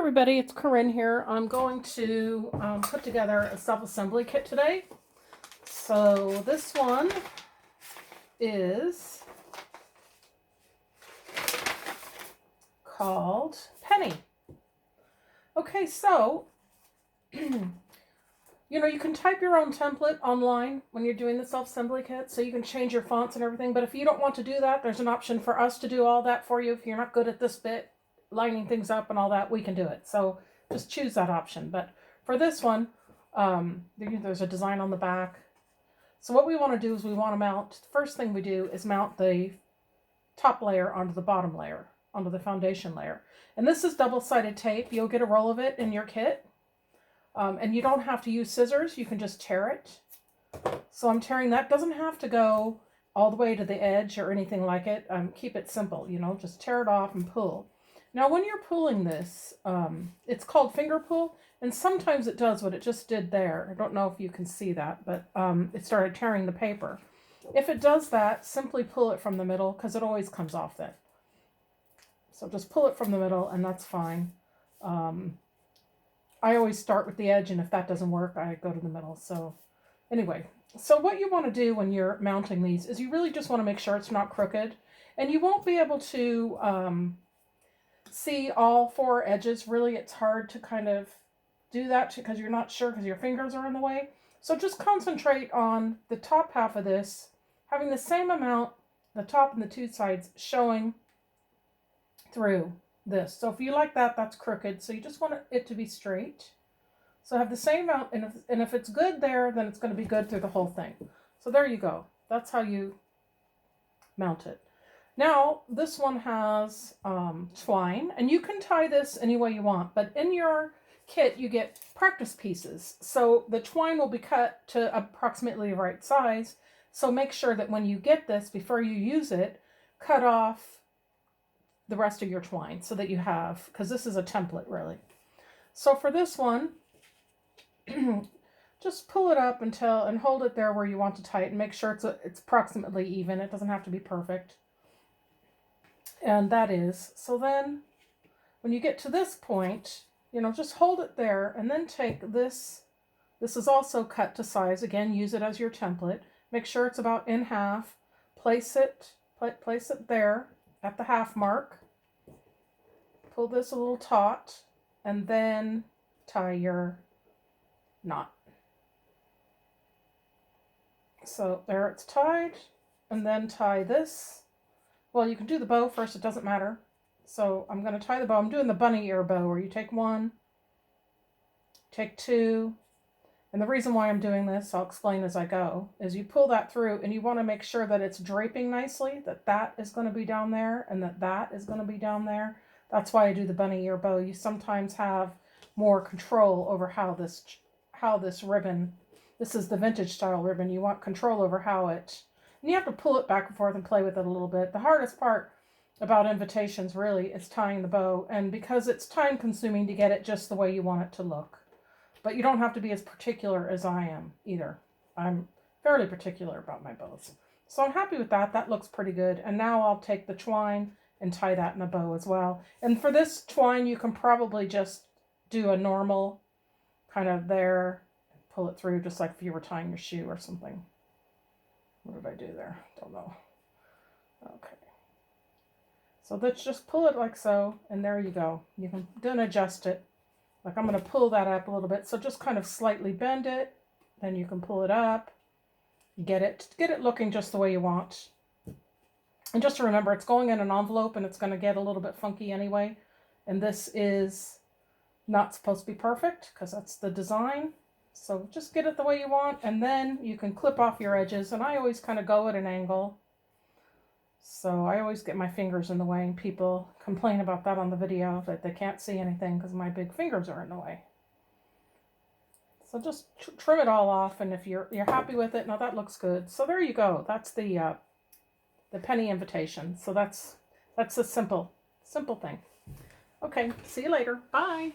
everybody, it's Corinne here. I'm going to put together a self-assembly kit today. So this one is called Penny. Okay, so you can type your own template online when you're doing the self-assembly kit, so you can change your fonts and everything. But if you don't want to do that, there's an option for us to do all that for you. If you're not good at this bit, lining things up and all that, we can do it. So just choose that option. But for this one, there's a design on the back. So what we want to do is we want to mount, the first thing we do is mount the top layer onto the bottom layer, onto the foundation layer. And this is double-sided tape. You'll get a roll of it in your kit. And you don't have to use scissors. You can just tear it. So I'm tearing that. Doesn't have to go all the way to the edge or anything like it. Keep it simple, just tear it off and pull. Now, when you're pulling this, it's called finger pull, and sometimes it does what it just did there. I don't know if you can see that, but it started tearing the paper. If it does that, simply pull it from the middle, because it always comes off then. So just pull it from the middle, and that's fine. I always start with the edge, and if that doesn't work, I go to the middle. So anyway, so what you want to do when you're mounting these is you really just want to make sure it's not crooked, and you won't be able to see all four edges. Really, it's hard to kind of do that because you're not sure because your fingers are in the way. So just concentrate on the top half of this, having the same amount, the top and the two sides showing through this. So if you like that, that's crooked. So you just want it to be straight. So have the same amount, and if it's good there, then it's going to be good through the whole thing. So there you go. That's how you mount it. Now, this one has twine, and you can tie this any way you want, but in your kit, you get practice pieces. So the twine will be cut to approximately the right size. So make sure that when you get this, before you use it, cut off the rest of your twine so that you have, because this is a template, really. So for this one, just pull it up and hold it there where you want to tie it, and make sure it's approximately even. It doesn't have to be perfect. And that is, so then when you get to this point, just hold it there and then take this. This is also cut to size. Again, use it as your template. Make sure it's about in half. Place it there at the half mark. Pull this a little taut and then tie your knot. So there it's tied, and then tie this. Well, you can do the bow first, it doesn't matter. So I'm going to tie the bow. I'm doing the bunny ear bow where you take one, take two. And the reason why I'm doing this, I'll explain as I go, is you pull that through and you want to make sure that it's draping nicely, that is going to be down there and that is going to be down there. That's why I do the bunny ear bow. You sometimes have more control over how this ribbon, this is the vintage style ribbon, you want control over how it, and you have to pull it back and forth and play with it a little bit. The hardest part about invitations really is tying the bow, and because it's time consuming to get it just the way you want it to look. But you don't have to be as particular as I am either. I'm fairly particular about my bows. So I'm happy with that. That looks pretty good. And now I'll take the twine and tie that in a bow as well. And for this twine, you can probably just do a normal kind of there, pull it through just like if you were tying your shoe or something. What did I do there? Don't know. Okay. So let's just pull it like so, and there you go. You can then adjust it. Like I'm going to pull that up a little bit. So just kind of slightly bend it. Then you can pull it up. Get it looking just the way you want. And just to remember, it's going in an envelope and it's going to get a little bit funky anyway. And this is not supposed to be perfect because that's the design. So just get it the way you want, and then you can clip off your edges. And I always kind of go at an angle. So I always get my fingers in the way, and people complain about that on the video, that they can't see anything because my big fingers are in the way. So just trim it all off, and if you're happy with it, now that looks good. So there you go. That's the penny invitation. So that's a simple thing. Okay, see you later. Bye.